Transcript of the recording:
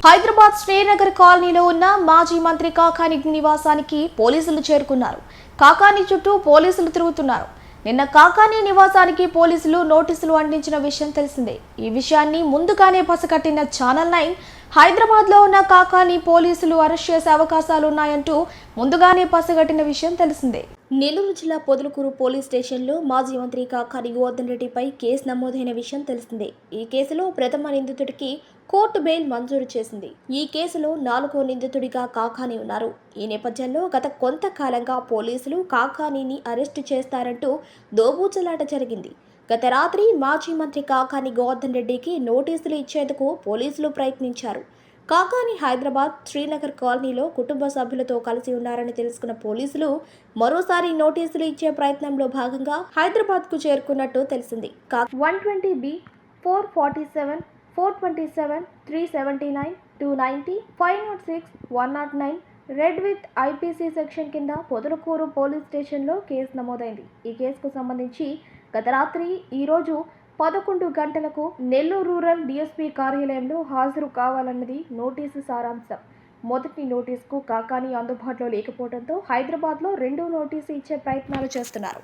హైదరాబాద్ శ్రీనగర్ కాలనీలో ఉన్న మాజీ మంత్రి కాకాని నివాసానికి పోలీసులు చేరుకున్నారు. కాకాని చుట్టూ పోలీసులు తిరుగుతున్నారు. నిన్న కాకాని నివాసానికి పోలీసులు నోటీసులు అందించిన విషయం తెలిసిందే. ఈ విషయాన్ని ముందుగానే పసిగట్టిన ఛానల్ 9 హైదరాబాద్ లో ఉన్న కాకాని పోలీసులు అరెస్ట్ చేసే అవకాశాలున్నాయంటూ ముందుగానే పసిగట్టిన విషయం తెలిసిందే. నెల్లూరు జిల్లా పొదలకూరు పోలీస్ స్టేషన్లో మాజీ మంత్రి కాకాని గోవర్ధన్ రెడ్డిపై కేసు నమోదైన విషయం తెలిసిందే. ఈ కేసులో ప్రథమ నిందితుడికి కోర్టు బెయిల్ మంజూరు చేసింది. ఈ కేసులో 4వ నిందితుడిగా కాకాని ఉన్నారు. ఈ నేపథ్యంలో గత కొంతకాలంగా పోలీసులు కాకానిని అరెస్టు చేస్తారంటూ దోబూచలాట జరిగింది. గత రాత్రి మాజీ మంత్రి కాకాని గోవర్ధన్ రెడ్డికి నోటీసులు ఇచ్చేందుకు పోలీసులు ప్రయత్నించారు. కాకాని హైదరాబాద్ శ్రీనగర్ కాలనీలో కుటుంబ సభ్యులతో కలిసి ఉన్నారని తెలుసుకున్న పోలీసులు మరోసారి నోటీసులు ఇచ్చే ప్రయత్నంలో భాగంగా హైదరాబాద్ కు చేరుకున్నట్టు తెలిసింది. 120B 447 427 379 290 506 109 red with IPC section కింద పొదలకూరు పోలీస్ స్టేషన్లో కేసు నమోదైంది. ఈ కేసుకు సంబంధించి గత రాత్రి ఈరోజు 11 గంటలకు నెల్లూరు రూరల్ డీఎస్పీ కార్యాలయంలో హాజరు కావాలన్నది నోటీసు సారాంశం. మొదటి నోటీసుకు కాకాని అందుబాటులో లేకపోవడంతో హైదరాబాద్లో రెండో నోటీసు ఇచ్చే ప్రయత్నాలు చేస్తున్నారు.